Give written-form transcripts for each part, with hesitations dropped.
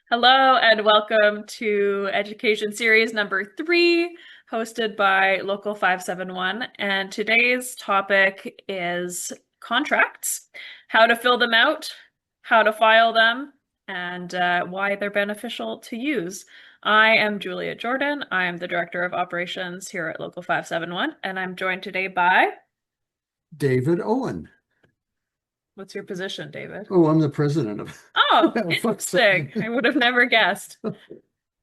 Hello and welcome to Education Series number 3, hosted by Local 571. And today's topic is contracts, how to fill them out, how to file them, and why they're beneficial to use. I am Julia Jordan. I am the Director of Operations here at Local 571, and I'm joined today by, David Owen. what's your position, David? Oh, I'm the president of Oh, L571. interesting. I would have never guessed.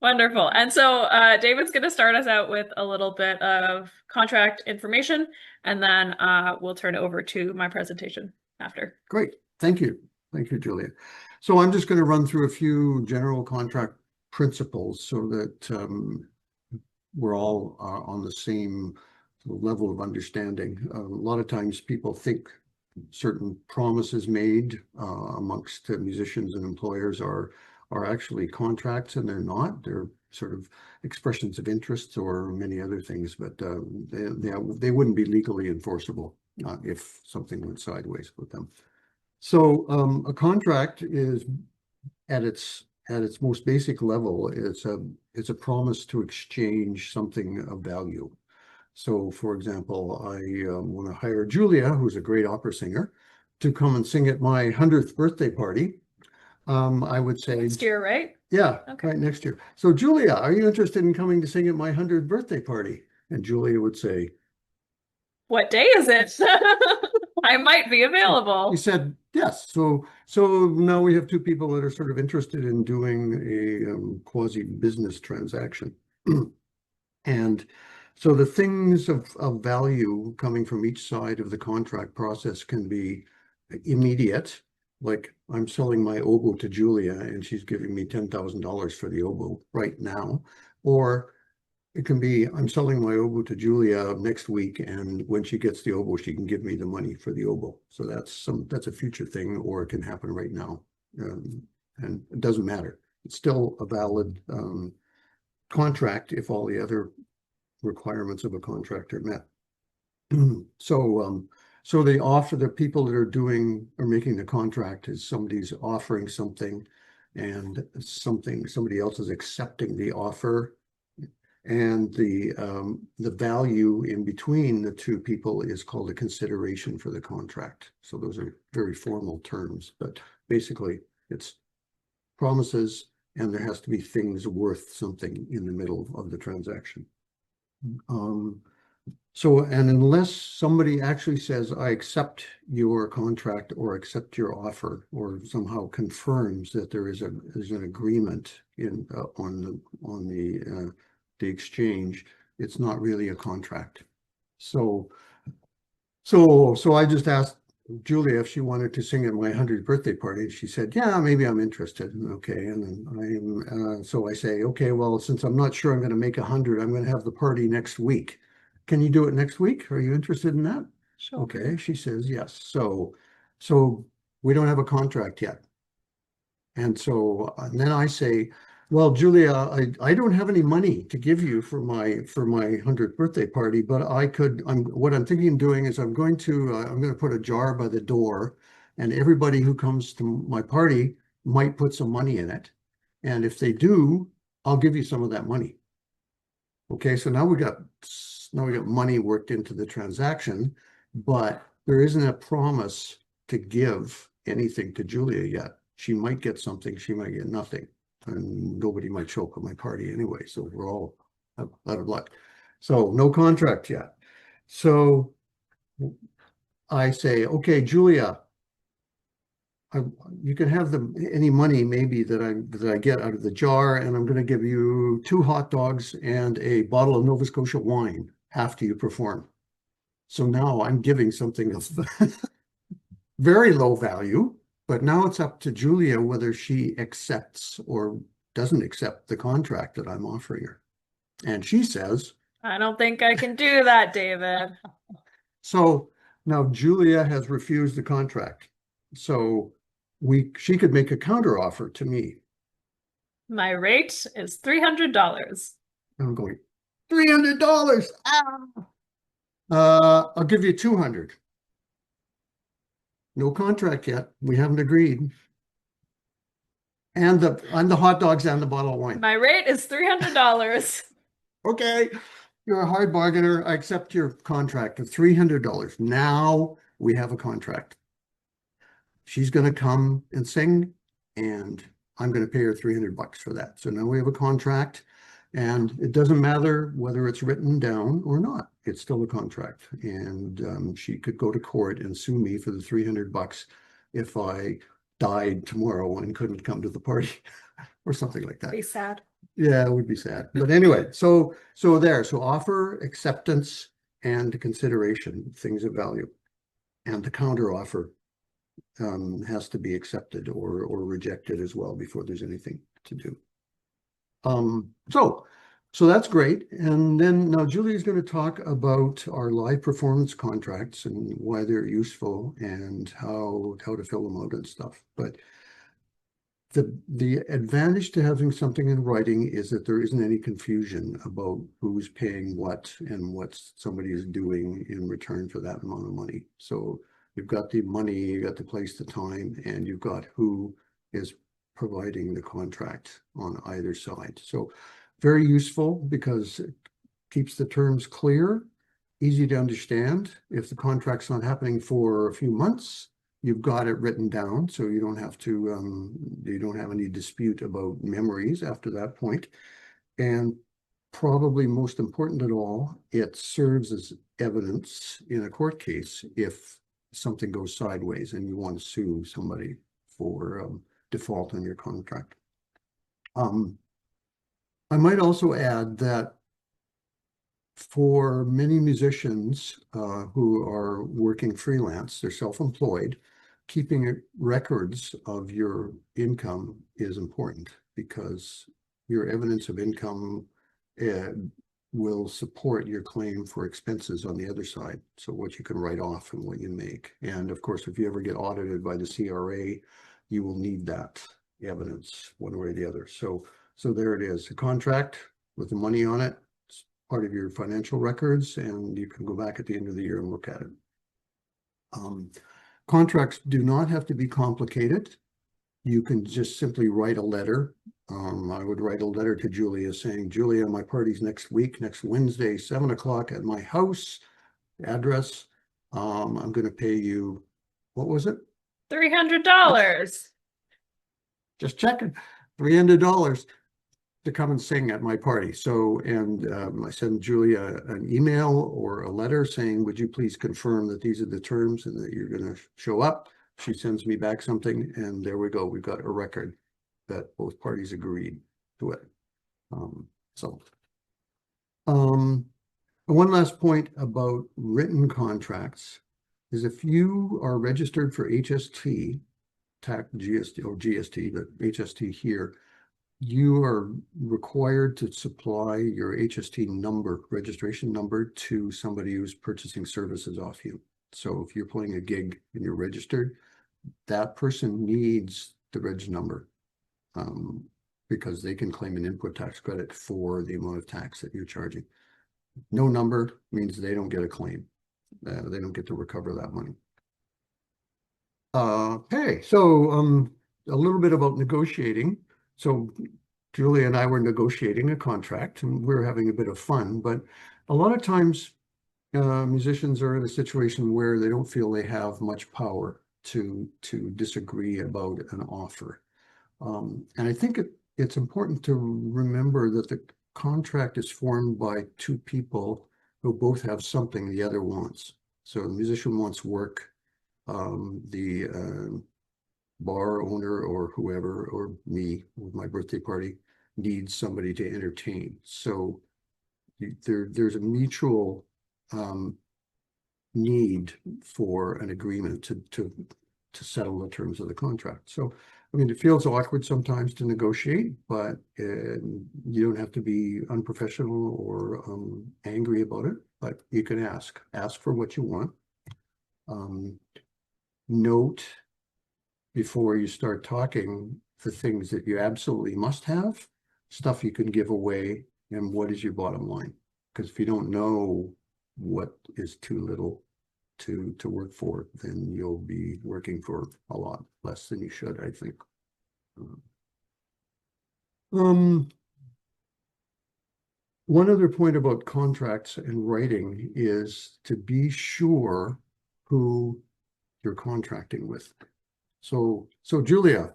Wonderful. And so David's going to start us out with a little bit of contract information, and then we'll turn it over to my presentation after. Great. Thank you. Thank you, Julia. So I'm just going to run through a few general contract principles so that we're all on the same level of understanding. A lot of times people think certain promises made amongst musicians and employers are actually contracts, and they're not. They're sort of expressions of interest or many other things, but they wouldn't be legally enforceable if something went sideways with them. So a contract is at its most basic level, it's a promise to exchange something of value. So, for example, I want to hire Julia, who's a great opera singer, to come and sing at my 100th birthday party. I would say Next year, right? yeah, Okay. right, next year. So, Julia, are you interested in coming to sing at my 100th birthday party? And Julia would say, What day is it? I might be he available. said yes. So now we have two people that are sort of interested in doing a quasi business transaction. And so the things of value coming from each side of the contract process can be immediate, like I'm selling my oboe to Julia and she's giving me $10,000 for the oboe right now. Or it can be I'm selling my oboe to Julia next week, and when she gets the oboe, she can give me the money for the oboe. So that's a future thing, or it can happen right now. And it doesn't matter. It's still a valid contract if all the other requirements of a contract are met. So they offer, the people that are making the contract is somebody's offering something, and somebody else is accepting the offer, and the value in between the two people is called a consideration for the contract. So those are very formal terms, but basically it's promises, and there has to be things worth something in the middle of the transaction. So, and unless somebody actually says, I accept your contract or accept your offer, or somehow confirms that there is an agreement on the exchange, it's not really a contract. So I just asked Julia if she wanted to sing at my 100th birthday party. She said, yeah, maybe I'm interested. Okay. And then so I say, okay, well, since I'm not sure I'm going to make 100, I'm going to have the party next week. Can you do it next week? Are you interested in that? Sure. Okay. She says, yes. So we don't have a contract yet. And so then I say, well, Julia, I don't have any money to give you for my 100th birthday party, but what I'm thinking of doing is I'm going to put a jar by the door, and everybody who comes to my party might put some money in it. And if they do, I'll give you some of that money. Okay, so now we got money worked into the transaction, but there isn't a promise to give anything to Julia yet. She might get something, she might get nothing, and nobody might show up at my party anyway. So we're all out of luck. So no contract yet. So I say, okay, Julia, you can have any money maybe that I get out of the jar, and I'm going to give you 2 hot dogs and a bottle of Nova Scotia wine after you perform. So now I'm giving something of very low value, but now it's up to Julia whether she accepts or doesn't accept the contract that I'm offering her. And she says, I don't think I can do that, David. so now Julia has refused the contract. So she could make a counter offer to me. My rate is $300. I'm going, $300. I'll give you 200. No contract yet. We haven't agreed. And the hot dogs and the bottle of wine. My rate is $300. Okay, you're a hard bargainer. I accept your contract of $300. Now we have a contract. She's going to come and sing, and I'm going to pay her $300 for that. So now we have a contract, and it doesn't matter whether it's written down or not. It's still a contract, and she could go to court and sue me for the $300 if I died tomorrow and couldn't come to the party or something like that. Be sad. Yeah, it would be sad. But anyway, so offer, acceptance, and consideration, things of value. And the counter offer has to be accepted or rejected as well before there's anything to do. So that's great. And then now Julie is going to talk about our live performance contracts and why they're useful and how to fill them out and stuff. But the advantage to having something in writing is that there isn't any confusion about who's paying what and what somebody is doing in return for that amount of money. So you've got the money, you got the place, the time, and you've got who is providing the contract on either side. So very useful because it keeps the terms clear, easy to understand. If the contract's not happening for a few months, you've got it written down, so you don't have to, you don't have any dispute about memories after that point. And probably most important of all, it serves as evidence in a court case if something goes sideways and you want to sue somebody for default on your contract. I might also add that for many musicians who are working freelance, they're self-employed, keeping records of your income is important because your evidence of income will support your claim for expenses on the other side. So what you can write off and what you make. And of course, if you ever get audited by the CRA, you will need that evidence one way or the other. So there it is, a contract with the money on it. It's part of your financial records, and you can go back at the end of the year and look at it. Contracts do not have to be complicated. You can just simply write a letter. I would write a letter to Julia saying, Julia, my party's next week, next Wednesday, 7 o'clock at my house, address. I'm going to pay you, what was it? $300. Just checking, $300 to come and sing at my party. So, and I send Julia an email or a letter saying, would you please confirm that these are the terms and that you're going to show up? She sends me back something, and there we go. We've got a record that both parties agreed to it. One last point about written contracts is if you are registered for HST, TAC GST or GST, but HST here, you are required to supply your HST number, registration number, to somebody who's purchasing services off you. So if you're playing a gig and you're registered, that person needs the reg number because they can claim an input tax credit for the amount of tax that you're charging. No number means they don't get a claim. They don't get to recover that money. Okay, so a little bit about negotiating. So Julie and I were negotiating a contract, and we're having a bit of fun, but a lot of times musicians are in a situation where they don't feel they have much power to disagree about an offer. And I think it's important to remember that the contract is formed by two people who both have something the other wants. So the musician wants work, the bar owner or whoever, or me with my birthday party, needs somebody to entertain. So there's a mutual need for an agreement to settle the terms of the contract. So, I mean, it feels awkward sometimes to negotiate, but you don't have to be unprofessional or angry about it, but you can ask for what you want. Note before you start talking the things that you absolutely must have, stuff you can give away, and what is your bottom line. Because if you don't know what is too little to work for, then you'll be working for a lot less than you should, I think. Um, One other point about contracts and writing is to be sure who you're contracting with. So Julia,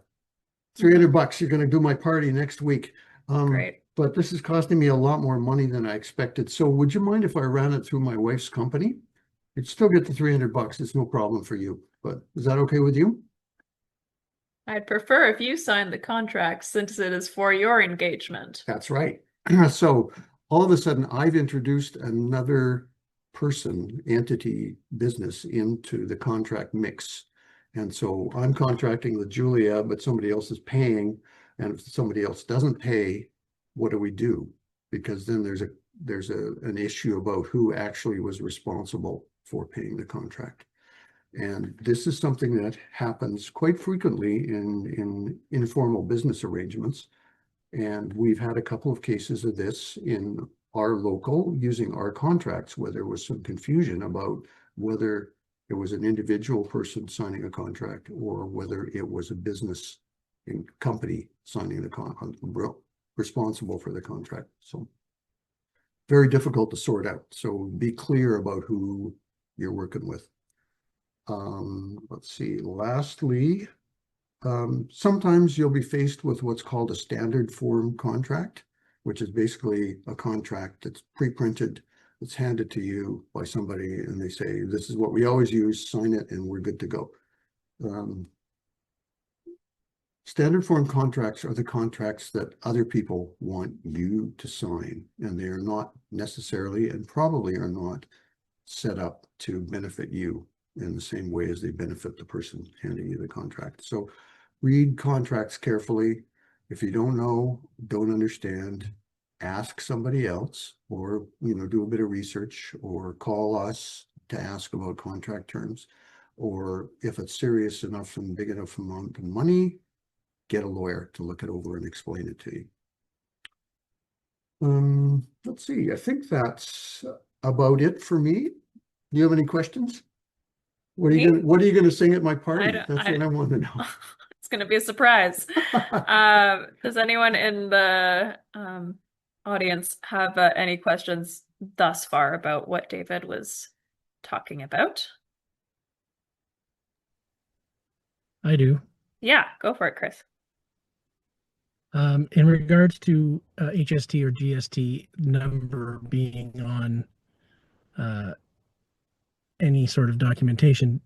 300 bucks, you're going to do my party next week. Great. But this is costing me a lot more money than I expected. So would you mind if I ran it through my wife's company? You'd still get the 300 bucks. It's no problem for you. But is that okay with you? I'd prefer if you signed the contract since it is for your engagement. That's right. So all of a sudden, I've introduced another person, entity, business into the contract mix. And so I'm contracting with Julia, but somebody else is paying. And if somebody else doesn't pay, what do we do? Because then an issue about who actually was responsible for paying the contract. And this is something that happens quite frequently in informal business arrangements. And we've had a couple of cases of this in our local using our contracts where there was some confusion about whether it was an individual person signing a contract or whether it was a business and company signing the contract, responsible for the contract. So very difficult to sort out. So be clear about who you're working with. Let's see. Lastly, sometimes you'll be faced with what's called a standard form contract, which is basically a contract that's pre-printed, that's handed to you by somebody, and they say, this is what we always use, sign it, and we're good to go. Standard form contracts are the contracts that other people want you to sign, and they are not necessarily and probably are not set up to benefit you in the same way as they benefit the person handing you the contract. So read contracts carefully. If you don't know, don't understand, ask somebody else, or do a bit of research, or call us to ask about contract terms. Or if it's serious enough and big enough amount of money, get a lawyer to look it over and explain it to you. Let's see, I think that's about it for me. Do you have any questions? What are you gonna sing at my party? That's what I want to know. It's going to be a surprise. Does anyone in the audience have any questions thus far about what David was talking about? I do. Yeah, go for it, Chris. In regards to HST or GST number being on any sort of documentation,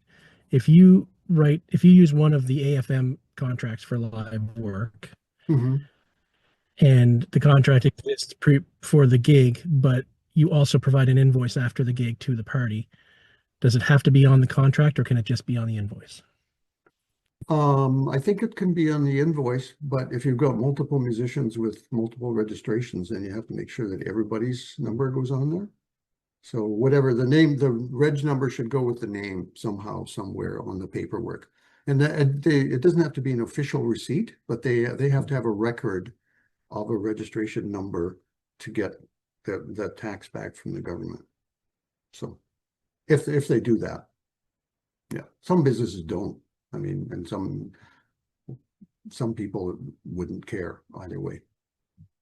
if you use one of the AFM contracts for live work, and the contract exists for the gig, but you also provide an invoice after the gig to the party, does it have to be on the contract or can it just be on the invoice? I think it can be on the invoice, but if you've got multiple musicians with multiple registrations, then you have to make sure that everybody's number goes on there. So whatever the name, the reg number should go with the name somehow, somewhere on the paperwork. And it doesn't have to be an official receipt, but they have to have a record of a registration number to get the tax back from the government. So if they do that, yeah, some businesses don't. I mean, and some people wouldn't care either way.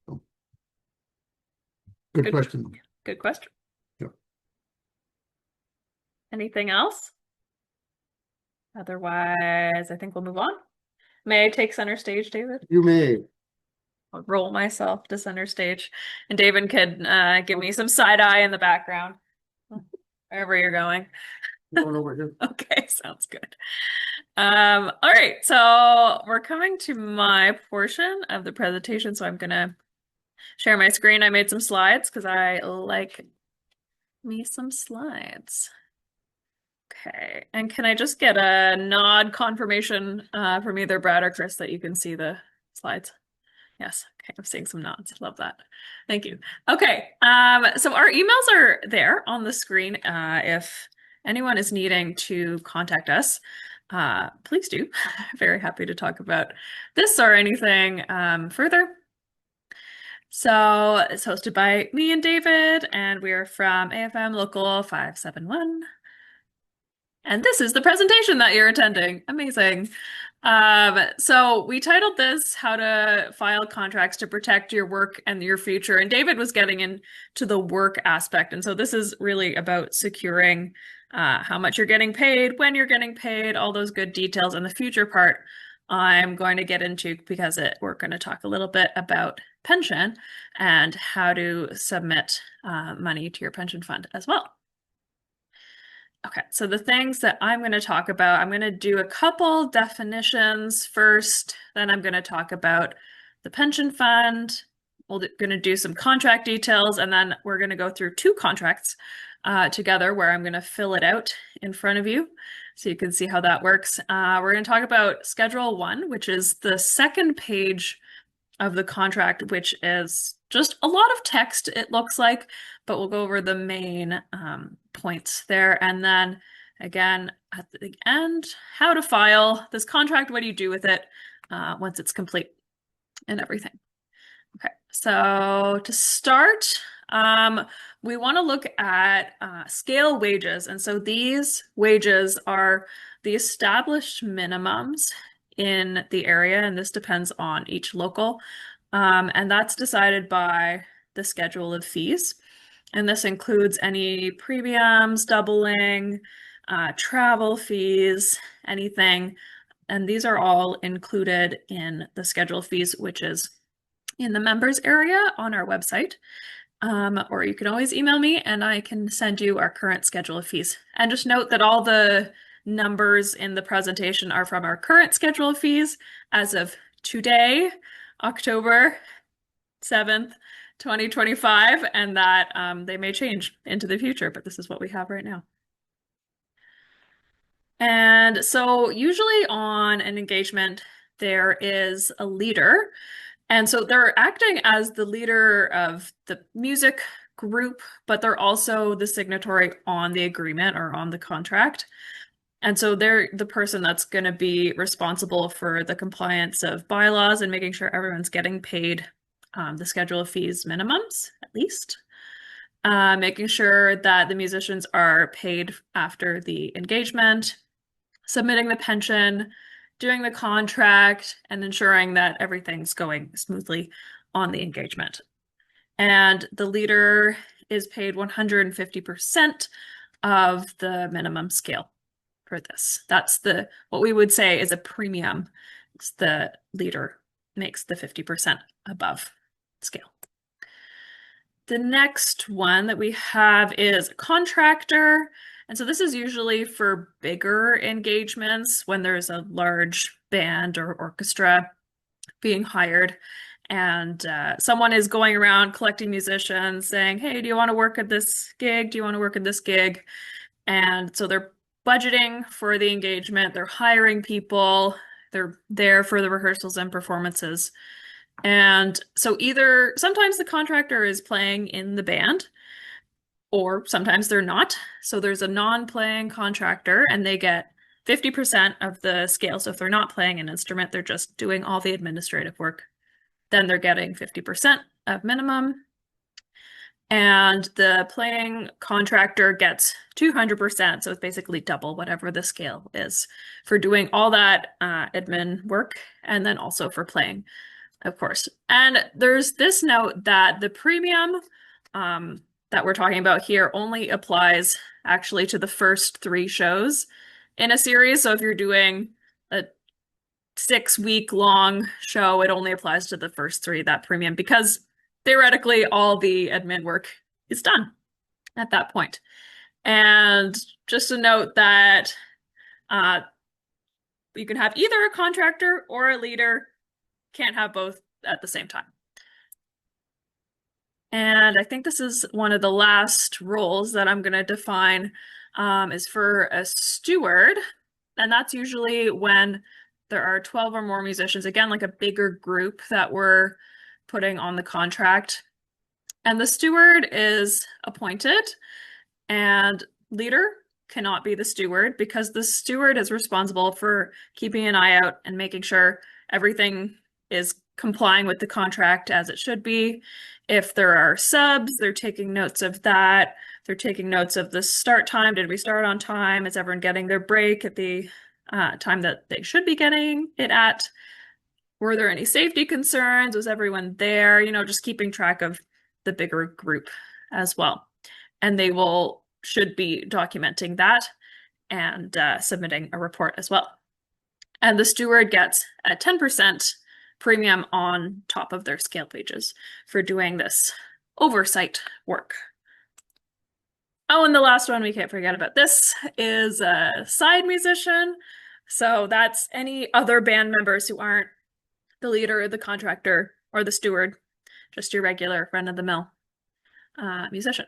So, good question. Good question. Yeah. Anything else? Otherwise, I think we'll move on. May I take center stage, David? You may. I'll roll myself to center stage, and David could give me some side eye in the background, wherever you're going. Going over here. Okay, sounds good. All right, so we're coming to my portion of the presentation, so I'm gonna share my screen. I made some slides because I like me some slides. Okay, and can I just get a nod confirmation from either Brad or Chris that you can see the slides? Yes, okay, I'm seeing some nods. Love that. Thank you. Okay, so our emails are there on the screen. If anyone is needing to contact us, please do. Very happy to talk about this or anything further. So it's hosted by me and David, and we're from AFM Local 571. And this is the presentation that you're attending. Amazing. So we titled this How to File Contracts to Protect Your Work and Your Future. And David was getting into the work aspect. And so this is really about securing how much you're getting paid, when you're getting paid, all those good details. And the future part I'm going to get into because we're going to talk a little bit about pension and how to submit money to your pension fund as well. Okay, so the things that I'm going to talk about, I'm going to do a couple definitions first, then I'm going to talk about the pension fund. We're going to do some contract details, and then we're going to go through two contracts together where I'm going to fill it out in front of you so you can see how that works. We're going to talk about Schedule 1, which is the second page of the contract, which is just a lot of text, it looks like, but we'll go over the main points there. And then again, at the end, how to file this contract, what do you do with it once it's complete and everything. Okay, so to start, we want to look at scale wages. And so these wages are the established minimums in the area, and this depends on each local. And that's decided by the schedule of fees. And this includes any premiums, doubling, travel fees, anything. And these are all included in the schedule of fees, which is in the members area on our website. Or you can always email me and I can send you our current schedule of fees. And just note that all the numbers in the presentation are from our current schedule of fees as of today, October 7th, 2025, and that they may change into the future, but this is what we have right now. And so usually on an engagement, there is a leader. And so they're acting as the leader of the music group, but they're also the signatory on the agreement or on the contract. And so they're the person that's going to be responsible for the compliance of bylaws and making sure everyone's getting paid the schedule of fees minimums, at least. Making sure that the musicians are paid after the engagement, submitting the pension, doing the contract, and ensuring that everything's going smoothly on the engagement. And the leader is paid 150% of the minimum scale for this. That's what we would say is a premium. It's the leader makes the 50% above scale. The next one that we have is contractor. And so this is usually for bigger engagements when there's a large band or orchestra being hired and someone is going around collecting musicians saying, hey, do you want to work at this gig? Do you want to work at this gig? And so they're budgeting for the engagement, they're hiring people, they're there for the rehearsals and performances. And so either sometimes the contractor is playing in the band, or sometimes they're not. So there's a non-playing contractor and they get 50% of the scale. So if they're not playing an instrument, they're just doing all the administrative work, then they're getting 50% of minimum. And the playing contractor gets 200%. So it's basically double whatever the scale is for doing all that admin work and then also for playing, of course. And there's this note that the premium that we're talking about here only applies actually to the first 3 shows in a series. So if you're doing a 6-week long show, it only applies to the first 3, that premium, because theoretically all the admin work is done at that point. And just to note that you can have either a contractor or a leader, can't have both at the same time. And I think this is one of the last roles that I'm going to define is for a steward. And that's usually when there are 12 or more musicians, again, like a bigger group that we're putting on the contract. And the steward is appointed, and leader cannot be the steward because the steward is responsible for keeping an eye out and making sure everything is complying with the contract as it should be. If there are subs, they're taking notes of that. They're taking notes of the start time. Did we start on time? Is everyone getting their break at the time that they should be getting it at. Were there any safety concerns? Was everyone there? You know, just keeping track of the bigger group as well. And they should be documenting that and submitting a report as well. And the steward gets a 10% premium on top of their scale wages for doing this oversight work. Oh, and the last one we can't forget about this is a side musician. So that's any other band members who aren't the leader, the contractor, or the steward, just your regular run-of-the-mill musician.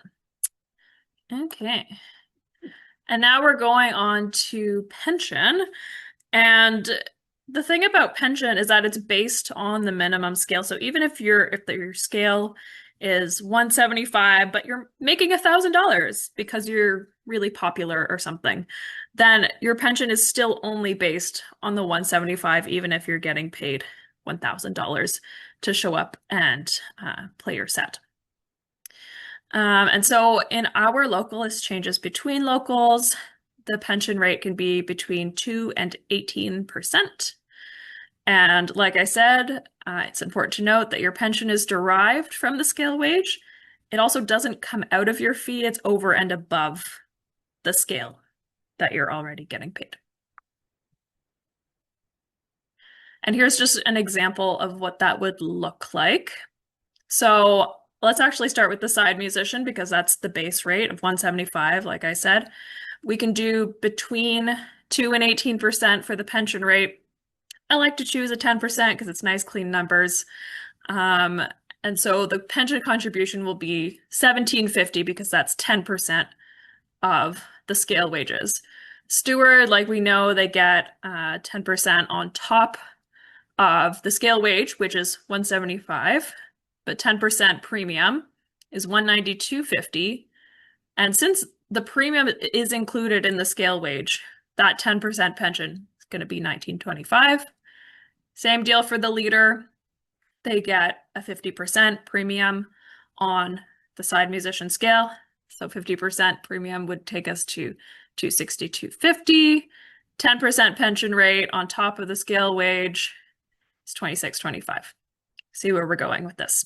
Okay. And now we're going on to pension. And the thing about pension is that it's based on the minimum scale. So even if your scale is 175, but you're making $1,000 because you're really popular or something, then your pension is still only based on the 175, even if you're getting paid $1,000 to show up and play your set. And so in our local, this changes between locals. The pension rate can be between 2 and 18%. And like I said, it's important to note that your pension is derived from the scale wage. It also doesn't come out of your fee. It's over and above the scale that you're already getting paid. And here's just an example of what that would look like. So let's actually start with the side musician because that's the base rate of 175, like I said. We can do between 2 and 18% for the pension rate. I like to choose a 10% because it's nice, clean numbers. And so the pension contribution will be $1,750 because that's 10% of the scale wages. Steward, like we know, they get 10% on top of the scale wage, which is $175, but 10% premium is $192.50. And since the premium is included in the scale wage, that 10% pension is going to be $19.25. Same deal for the leader. They get a 50% premium on the side musician scale. So 50% premium would take us to $262.50. 10% pension rate on top of the scale wage is $26.25. See where we're going with this.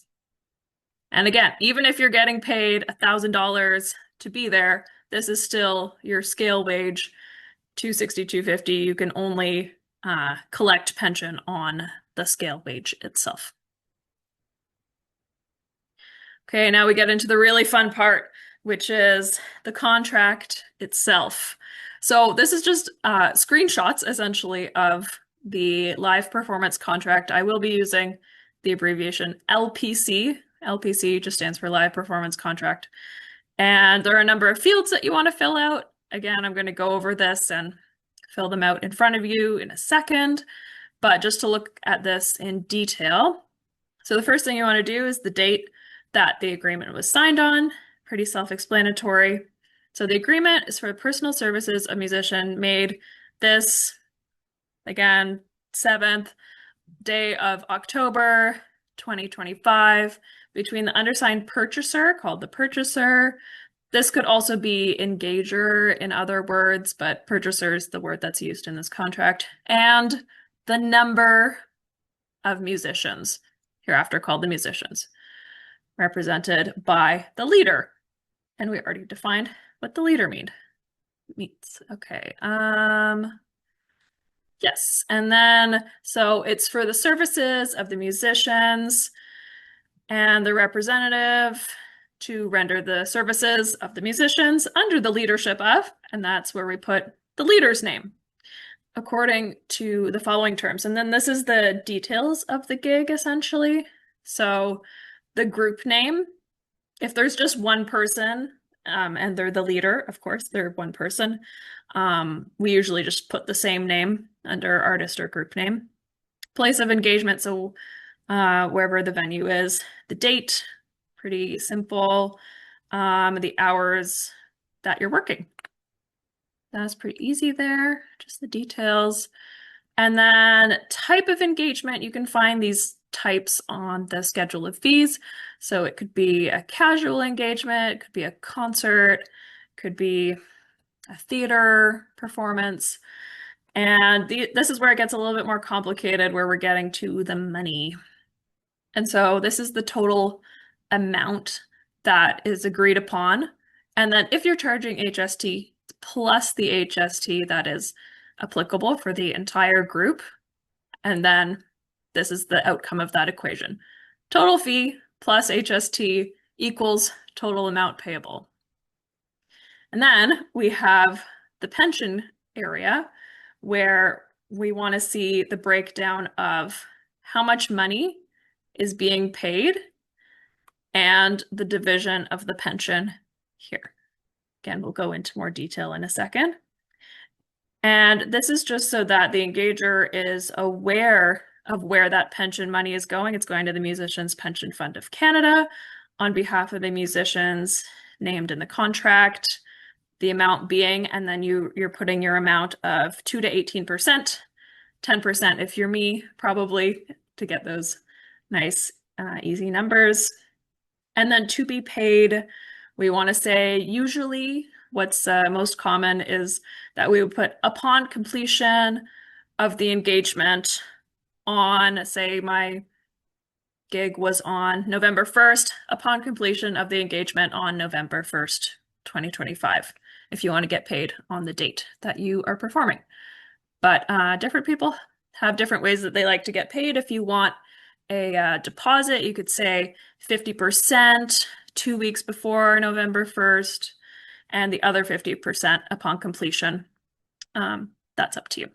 And again, even if you're getting paid $1,000 to be there, this is still your scale wage, $262.50. You can only collect pension on the scale wage itself. Okay, now we get into the really fun part, which is the contract itself. So this is just screenshots, essentially, of the live performance contract. I will be using the abbreviation LPC. LPC just stands for Live Performance Contract. And there are a number of fields that you want to fill out. Again, I'm going to go over this and fill them out in front of you in a second. But just to look at this in detail. So the first thing you want to do is the date that the agreement was signed on. Pretty self-explanatory. So the agreement is for the personal services of musician made this, again, 7th day of October 2025 between the undersigned purchaser, called the purchaser. This could also be engager in other words, but purchaser is the word that's used in this contract, and the number of musicians, hereafter called the musicians, represented by the leader. And we already defined what the leader means. Okay. Yes. And then, so it's for the services of the musicians and the representative to render the services of the musicians under the leadership of, and that's where we put the leader's name, according to the following terms. And then this is the details of the gig, essentially. So the group name, if there's just one person, and they're the leader, of course, they're one person, we usually just put the same name under artist or group name. Place of engagement, so wherever the venue is. The date, pretty simple. The hours that you're working. That's pretty easy there, just the details. And then type of engagement, you can find these types on the schedule of fees. So it could be a casual engagement, it could be a concert, could be a theater performance. And this is where it gets a little bit more complicated, where we're getting to the money. And so this is the total amount that is agreed upon. And then if you're charging HST plus the HST that is applicable for the entire group, and then this is the outcome of that equation. Total fee plus HST equals total amount payable. And then we have the pension area where we want to see the breakdown of how much money is being paid and the division of the pension here. Again, we'll go into more detail in a second. And this is just so that the engager is aware of where that pension money is going. It's going to the Musicians Pension Fund of Canada on behalf of the musicians named in the contract, the amount being, and then you're putting your amount of 2 to 18%, 10% if you're me, probably, to get those nice, easy numbers. And then to be paid, we want to say usually what's most common is that we would put upon completion of the engagement on, say my gig was on November 1st, upon completion of the engagement on November 1st, 2025, if you want to get paid on the date that you are performing. But different people have different ways that they like to get paid. If you want a deposit, you could say 50% 2 weeks before November 1st, and the other 50% upon completion. That's up to you.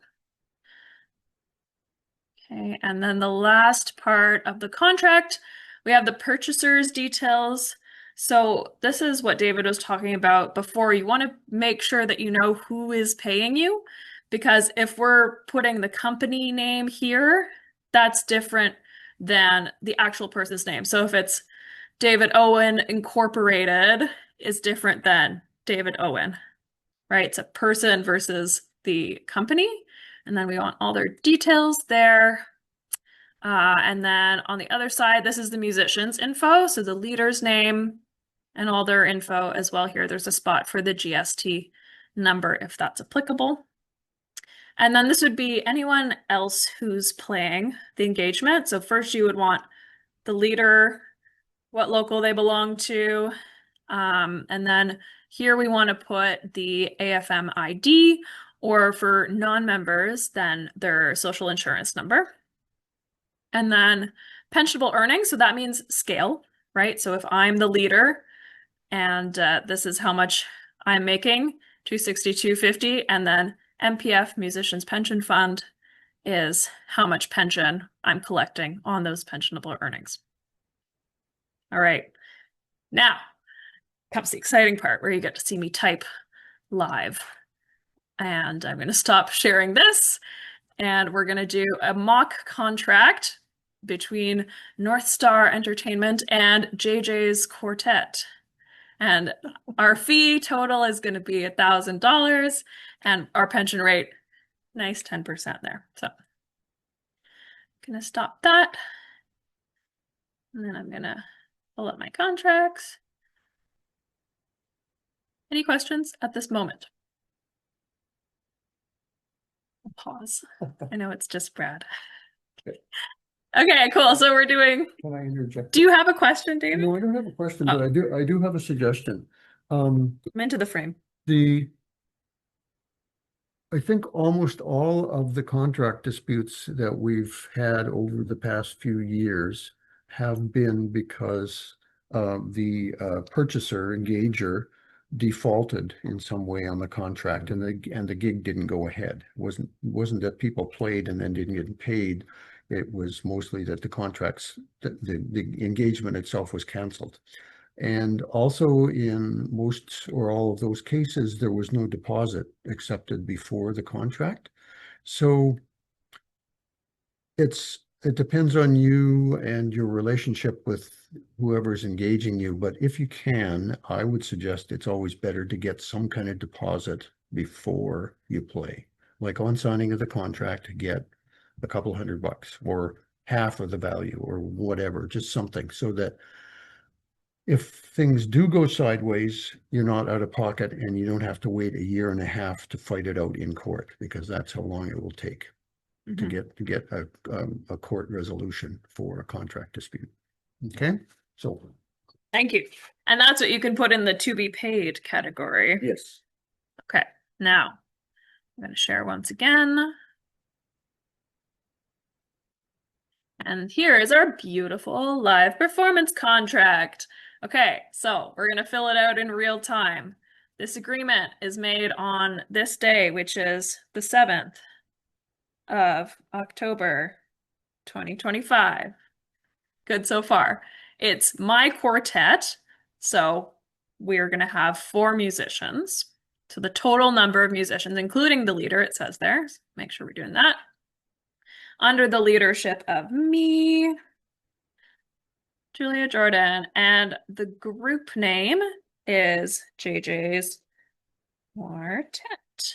Okay, and then the last part of the contract, we have the purchaser's details. So this is what David was talking about before. You want to make sure that you know who is paying you, because if we're putting the company name here, that's different than the actual person's name. So if it's David Owen Incorporated is different than David Owen, right? It's a person versus the company. And then we want all their details there. And then on the other side, this is the musician's info. So the leader's name and all their info as well here. There's a spot for the GST number if that's applicable. And then this would be anyone else who's playing the engagement. So first you would want the leader, what local they belong to. And then here we want to put the AFM ID, or for non-members, then their social insurance number. And then pensionable earnings, so that means scale, right? So if I'm the leader and this is how much I'm making, $262.50, and then MPF, Musicians Pension Fund, is how much pension I'm collecting on those pensionable earnings. All right, now comes the exciting part where you get to see me type live. And I'm going to stop sharing this, and we're going to do a mock contract between North Star Entertainment and JJ's Quartet. And our fee total is going to be $1,000, and our pension rate, nice 10% there. So I'm going to stop that. And then I'm going to pull up my contracts. Any questions at this moment? I'll pause. I know it's just Brad. Okay, cool. So we're doing. Can I interject? Do you have a question, David? No, I don't have a question, but I do have a suggestion. I'm into the frame. I think almost all of the contract disputes that we've had over the past few years have been because the purchaser, engager, defaulted in some way on the contract, and the gig didn't go ahead. It wasn't that people played and then didn't get paid. It was mostly that the contracts, the engagement itself was canceled. And also in most or all of those cases, there was no deposit accepted before the contract. So it depends on you and your relationship with whoever's engaging you. But if you can, I would suggest it's always better to get some kind of deposit before you play. Like on signing of the contract, get a couple $100 or half of the value or whatever, just something, so that if things do go sideways, you're not out of pocket and you don't have to wait a year and a half to fight it out in court, because that's how long it will take to get a court resolution for a contract dispute. Okay, so. Thank you. And that's what you can put in the to be paid category. Yes. Okay, now I'm going to share once again. And here is our beautiful live performance contract. Okay, so we're going to fill it out in real time. This agreement is made on this day, which is the 7th of October, 2025. Good so far. It's my quartet, so we're going to have 4 musicians. So the total number of musicians, including the leader, it says there. So make sure we're doing that. Under the leadership of me, Julia Jordan, and the group name is JJ's Quartet.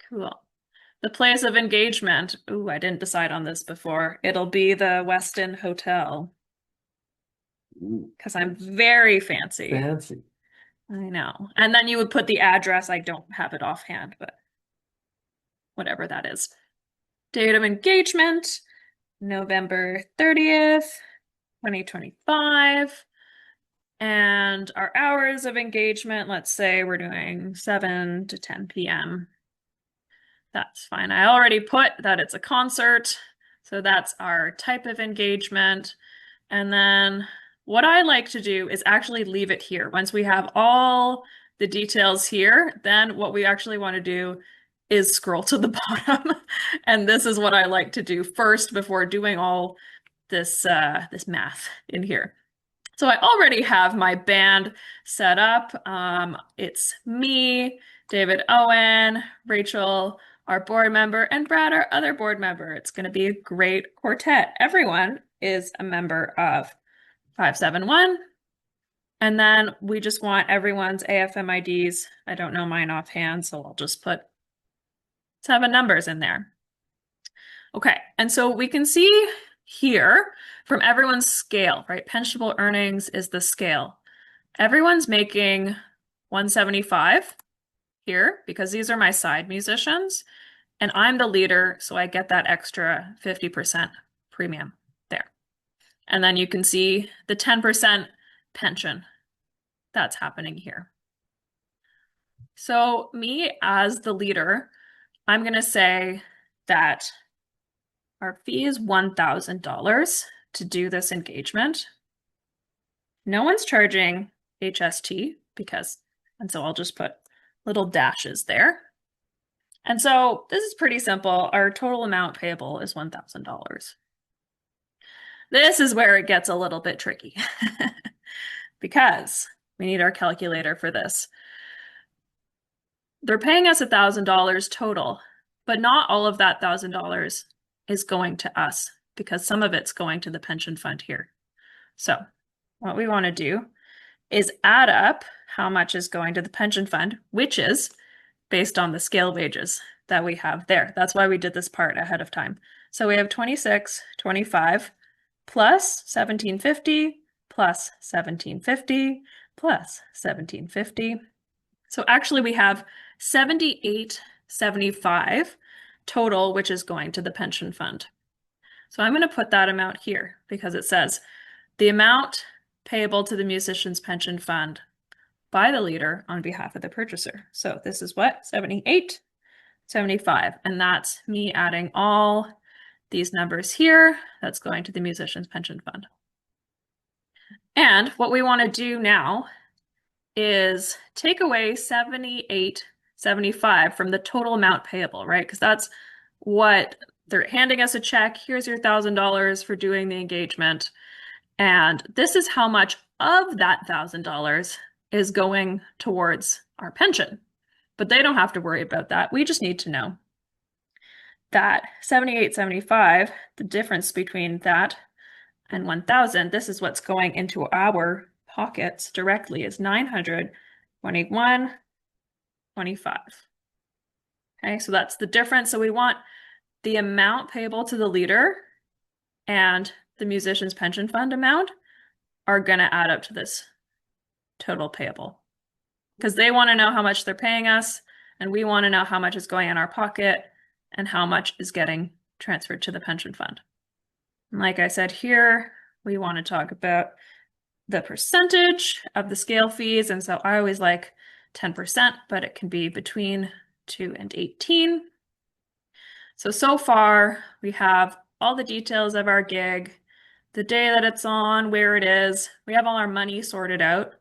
Cool. The place of engagement. Ooh, I didn't decide on this before. It'll be the Westin Hotel. Because I'm very fancy. Fancy. I know. And then you would put the address. I don't have it offhand, but whatever that is. Date of engagement, November 30th, 2025. And our hours of engagement, let's say we're doing 7 to 10 p.m. That's fine. I already put that it's a concert. So that's our type of engagement. And then what I like to do is actually leave it here. Once we have all the details here, then what we actually want to do is scroll to the bottom. And this is what I like to do first before doing all this, this math in here. So I already have my band set up. It's me, David Owen, Rachel, our board member, and Brad, our other board member. It's going to be a great quartet. Everyone is a member of 571. And then we just want everyone's AFM IDs. I don't know mine offhand, so I'll just put 7 numbers in there. Okay, and so we can see here from everyone's scale, right? Pensionable earnings is the scale. Everyone's making 175 here because these are my side musicians and I'm the leader, so I get that extra 50% premium there. And then you can see the 10% pension that's happening here. So me as the leader, I'm going to say that our fee is $1,000 to do this engagement. No one's charging HST and so I'll just put little dashes there. And so this is pretty simple. Our total amount payable is $1,000. This is where it gets a little bit tricky because we need our calculator for this. They're paying us $1,000 total, but not all of that $1,000 is going to us because some of it's going to the pension fund here. So what we want to do is add up how much is going to the pension fund, which is based on the scale wages that we have there. That's why we did this part ahead of time. So we have 26.25 plus 17.50 plus 17.50 plus 17.50. So actually we have 78.75 total, which is going to the pension fund. So I'm going to put that amount here because it says the amount payable to the musician's pension fund by the leader on behalf of the purchaser. So this is what? 78.75. And that's me adding all these numbers here. That's going to the musician's pension fund. And what we want to do now is take away 78.75 from the total amount payable, right? Because that's what they're handing us a check. Here's your $1,000 for doing the engagement. And this is how much of that $1,000 is going towards our pension. But they don't have to worry about that. We just need to know that 78.75, the difference between that and 1,000, this is what's going into our pockets directly is $921.25. Okay, so that's the difference. So we want the amount payable to the leader and the musician's pension fund amount are going to add up to this total payable. Because they want to know how much they're paying us, and we want to know how much is going in our pocket and how much is getting transferred to the pension fund. And like I said here, we want to talk about the percentage of the scale fees. And so I always like 10%, but it can be between 2 and 18. So far we have all the details of our gig, the day that it's on, where it is. We have all our money sorted out.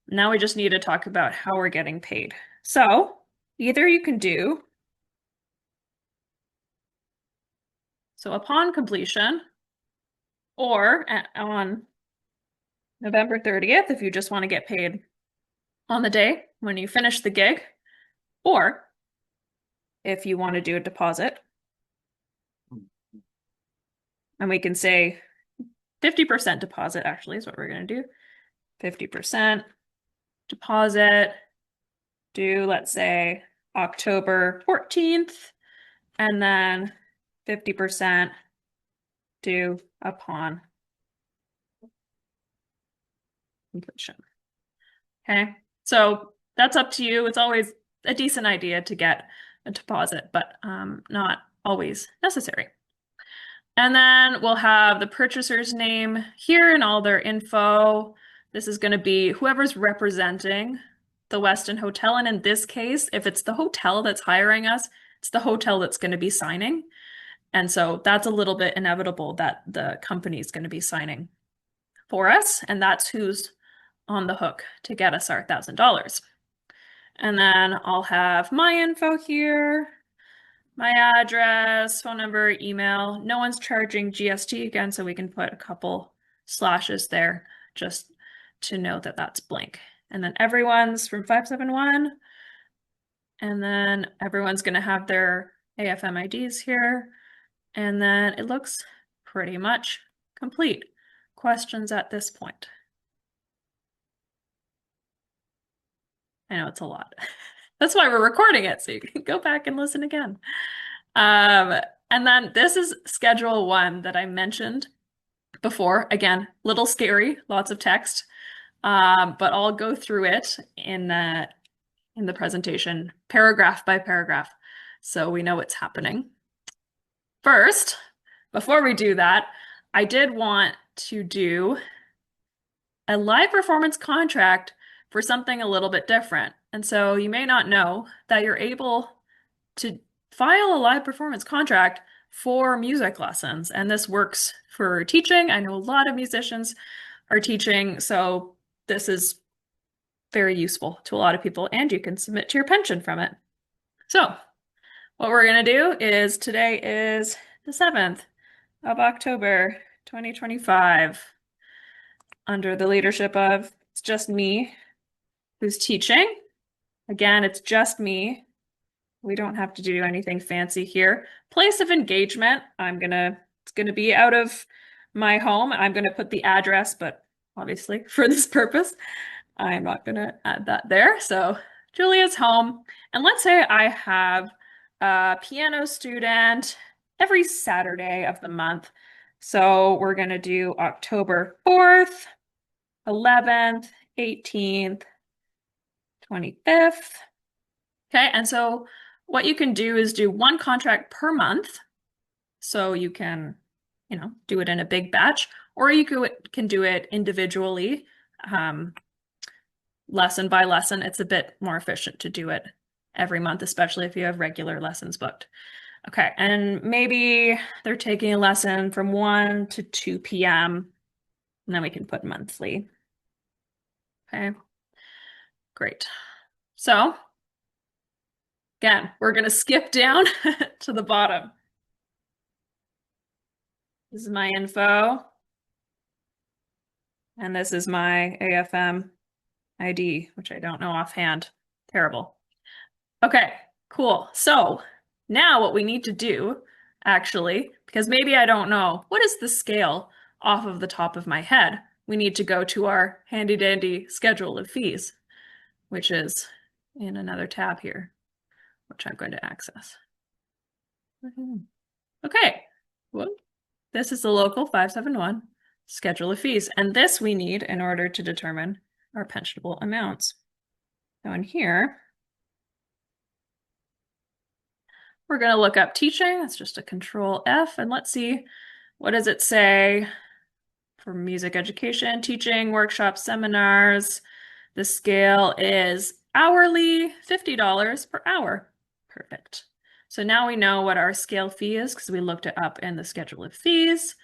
Now we just need to talk about how we're getting paid. So either you can do, so upon completion, or on November 30th, if you just want to get paid on the day when you finish the gig, or if you want to do a deposit, and we can say 50% deposit actually is what we're going to do. 50% deposit due, let's say, October 14th, and then 50% due upon completion. Okay, so that's up to you. It's always a decent idea to get a deposit, but not always necessary. And then we'll have the purchaser's name here and all their info. This is going to be whoever's representing the Westin Hotel. And in this case, if it's the hotel that's hiring us, it's the hotel that's going to be signing. And so that's a little bit inevitable that the company is going to be signing for us. And that's who's on the hook to get us our $1,000. And then I'll have my info here, my address, phone number, email. No one's charging GST again, so we can put a couple slashes there just to know that that's blank. And then everyone's from 571. And then everyone's going to have their AFM IDs here. And then it looks pretty much complete. Questions at this point? I know it's a lot. That's why we're recording it, so you can go back and listen again. And then this is schedule 1 that I mentioned before. Again, little scary, lots of text, but I'll go through it in the presentation, paragraph by paragraph, so we know what's happening. First, before we do that, I did want to do a live performance contract for something a little bit different. And so you may not know that you're able to file a live performance contract for music lessons. And this works for teaching. I know a lot of musicians are teaching, so this is very useful to a lot of people, and you can submit to your pension from it. So what we're going to do is, today is the 7th of October, 2025. Under the leadership of, it's just me who's teaching. Again, it's just me. We don't have to do anything fancy here. Place of engagement, it's gonna be out of my home. I'm gonna put the address, but obviously for this purpose, I'm not gonna add that there. So Julia's home. And let's say I have a piano student every Saturday of the month. So we're gonna do October 4th, 11th, 18th, 25th. Okay, and so what you can do is do one contract per month. So you can, do it in a big batch, or you can do it individually, lesson by lesson. It's a bit more efficient to do it every month, especially if you have regular lessons booked. Okay, and maybe they're taking a lesson from 1 to 2 p.m. and then we can put monthly. Okay, great. So again, we're going to skip down to the bottom. This is my info. And this is my AFM ID, which I don't know offhand. Terrible. Okay, cool. So now what we need to do, actually, because maybe I don't know, what is the scale off of the top of my head? We need to go to our handy dandy schedule of fees, which is in another tab here, which I'm going to access. Okay, well, this is the local 571 schedule of fees. And this we need in order to determine our pensionable amounts. So in here, we're going to look up teaching. That's just a Control F. And let's see, what does it say for music education, teaching, workshops, seminars? The scale is hourly, $50 per hour. Perfect. So now we know what our scale fee is because we looked it up in the schedule of fees.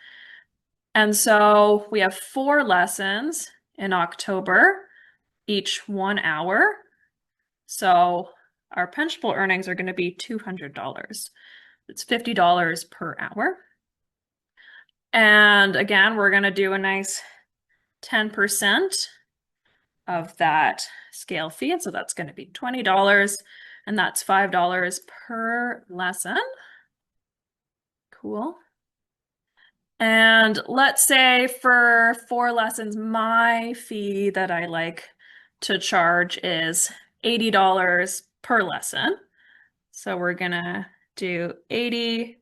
And so we have 4 lessons in October, each 1 hour. So our pensionable earnings are going to be $200. It's $50 per hour. And again, we're going to do a nice 10% of that scale fee. And so that's going to be $20, and that's $5 per lesson. Cool. And let's say for 4 lessons, my fee that I like to charge is $80 per lesson. So we're gonna do 80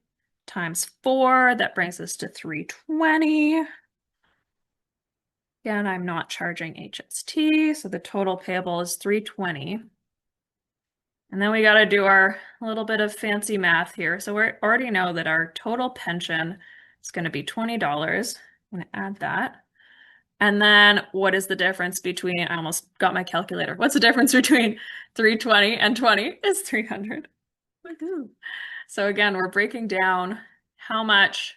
times 4. That brings us to $320. Again, I'm not charging HST, so the total payable is $320. And then we got to do our little bit of fancy math here. So we already know that our total pension is going to be $20. I'm going to add that. And then what is the difference between, I almost got my calculator. What's the difference between 320 and 20? It's 300. So again, we're breaking down how much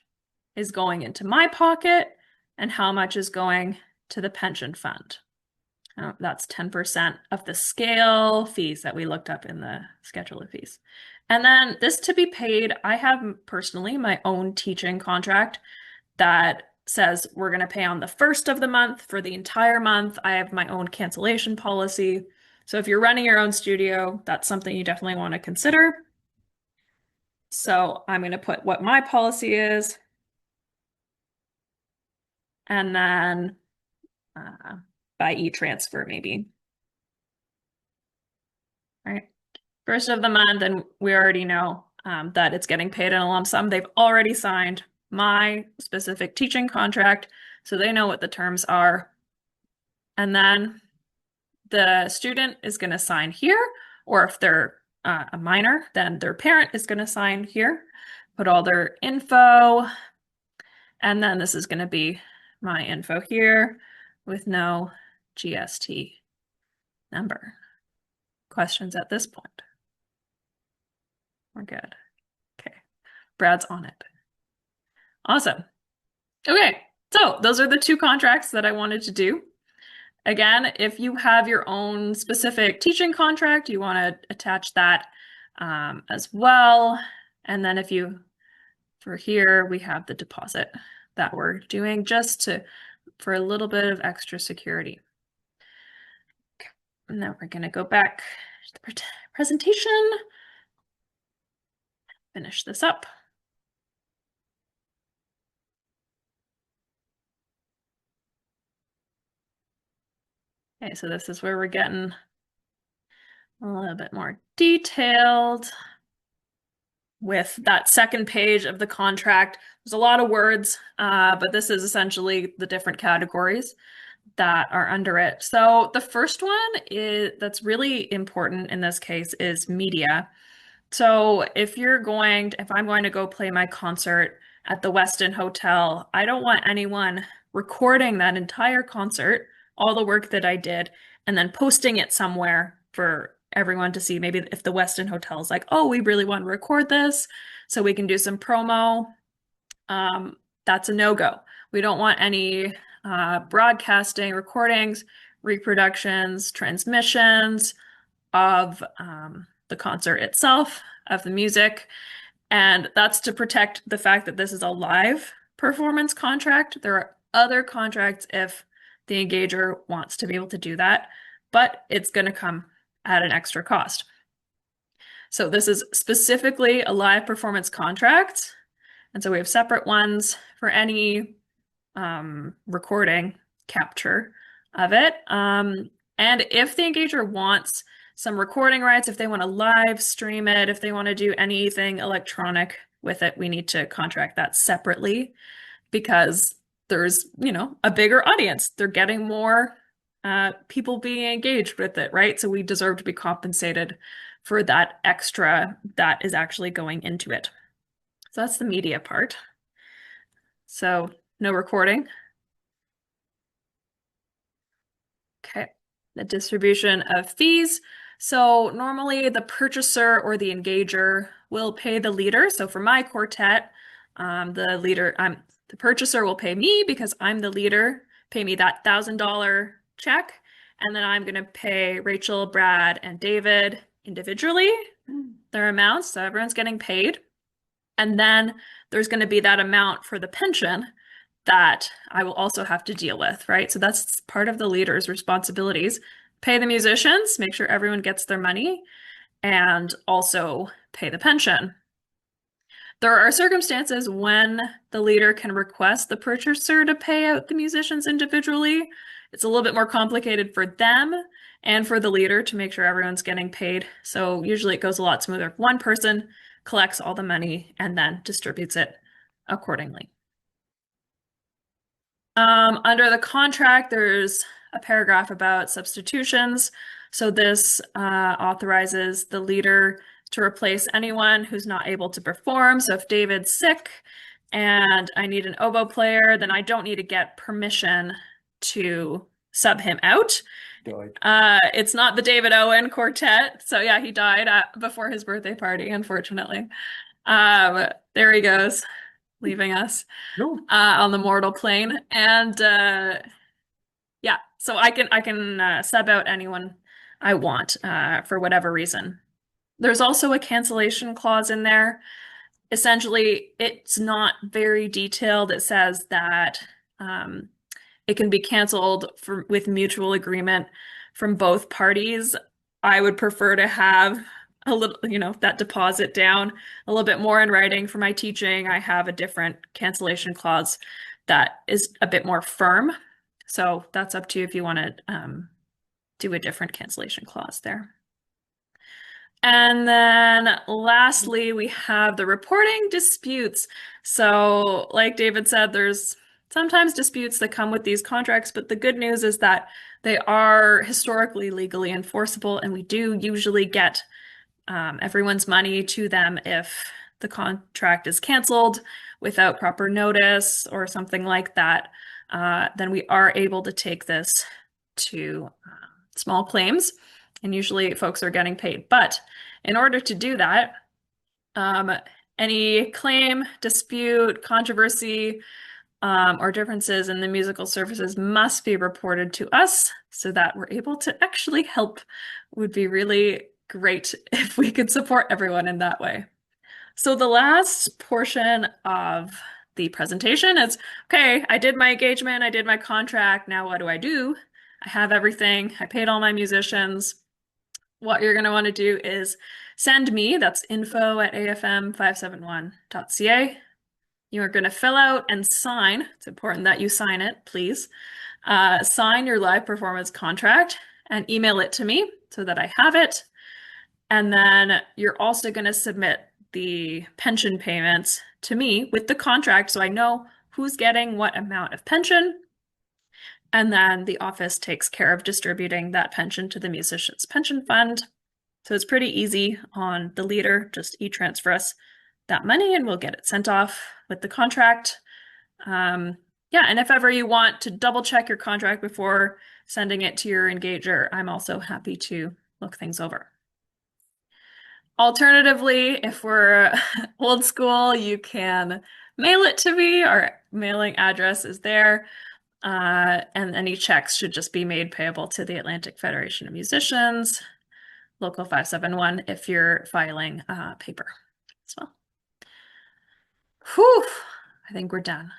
is going into my pocket and how much is going to the pension fund. That's 10% of the scale fees that we looked up in the schedule of fees. And then this to be paid, I have personally my own teaching contract that says we're going to pay on the 1st of the month for the entire month. I have my own cancellation policy. So if you're running your own studio, that's something you definitely want to consider. So I'm going to put what my policy is, and then by e-transfer maybe. All right, 1st of the month, and we already know that it's getting paid in a lump sum. They've already signed my specific teaching contract, so they know what the terms are. And then the student is going to sign here, or if they're a minor, then their parent is going to sign here, put all their info, and then this is going to be my info here with no GST number. Questions at this point? We're good. Okay, Brad's on it. Awesome. Okay, so those are the 2 contracts that I wanted to do. Again, if you have your own specific teaching contract, you want to attach that as well. And then if you, for here, we have the deposit that we're doing just for a little bit of extra security. Okay. And then we're going to go back to the presentation. Finish this up. Okay, so this is where we're getting a little bit more detailed with that 2nd page of the contract. There's a lot of words, but this is essentially the different categories that are under it. So the first one that's really important in this case is media. So if I'm going to go play my concert at the Westin Hotel, I don't want anyone recording that entire concert, all the work that I did, and then posting it somewhere for everyone to see. Maybe if the Westin Hotel is like, oh, we really want to record this so we can do some promo, that's a no-go. We don't want any broadcasting, recordings, reproductions, transmissions of the concert itself, of the music. And that's to protect the fact that this is a live performance contract. There are other contracts if the engager wants to be able to do that, but it's going to come at an extra cost. So this is specifically a live performance contract. And so we have separate ones for any recording capture of it. And if the engager wants some recording rights, if they want to live stream it, if they want to do anything electronic with it, we need to contract that separately, because there's, a bigger audience. They're getting more people being engaged with it, right? So we deserve to be compensated for that extra that is actually going into it. So that's the media part. So no recording. Okay. The distribution of fees. So normally the purchaser or the engager will pay the leader. So for my quartet, the purchaser will pay me because I'm the leader, pay me that $1,000 check, and then I'm going to pay Rachel, Brad, and David individually their amounts. So everyone's getting paid. And then there's going to be that amount for the pension that I will also have to deal with, right? So that's part of the leader's responsibilities. Pay the musicians, make sure everyone gets their money, and also pay the pension. There are circumstances when the leader can request the purchaser to pay out the musicians individually. It's a little bit more complicated for them and for the leader to make sure everyone's getting paid. So usually it goes a lot smoother. One person collects all the money and then distributes it accordingly. Under the contract, there's a paragraph about substitutions. So this authorizes the leader to replace anyone who's not able to perform. So if David's sick and I need an oboe player, then I don't need to get permission to sub him out. It's not the David Owen quartet. So yeah, he died before his birthday party, unfortunately. There he goes, leaving us on the mortal plane. And yeah, so I can sub out anyone I want for whatever reason. There's also a cancellation clause in there. Essentially, it's not very detailed. It says that it can be canceled with mutual agreement from both parties. I would prefer to have a little, that deposit down a little bit more in writing. For my teaching, I have a different cancellation clause that is a bit more firm. So that's up to you if you want to do a different cancellation clause there. And then lastly, we have the reporting disputes. So like David said, there's sometimes disputes that come with these contracts, but the good news is that they are historically legally enforceable, and we do usually get everyone's money to them if the contract is canceled without proper notice or something like that. Then we are able to take this to small claims, and usually folks are getting paid. But in order to do that, any claim, dispute, controversy, or differences in the musical services must be reported to us so that we're able to actually help. Would be really great if we could support everyone in that way. So the last portion of the presentation is, okay, I did my engagement, I did my contract, now what do? I have everything, I paid all my musicians. What you're going to want to do is send me, that's info@afm571.ca. You are going to fill out and sign, it's important that you sign it, please. Sign your live performance contract and email it to me so that I have it. And then you're also going to submit the pension payments to me with the contract so I know who's getting what amount of pension. And then the office takes care of distributing that pension to the musician's pension fund. So it's pretty easy on the leader, just e-transfer us that money and we'll get it sent off with the contract. Yeah, and if ever you want to double check your contract before sending it to your engager, I'm also happy to look things over. Alternatively, if we're old school, you can mail it to me. Our mailing address is there. And any checks should just be made payable to the Atlantic Federation of Musicians, Local 571, if you're filing paper as well. Whew, I think we're done.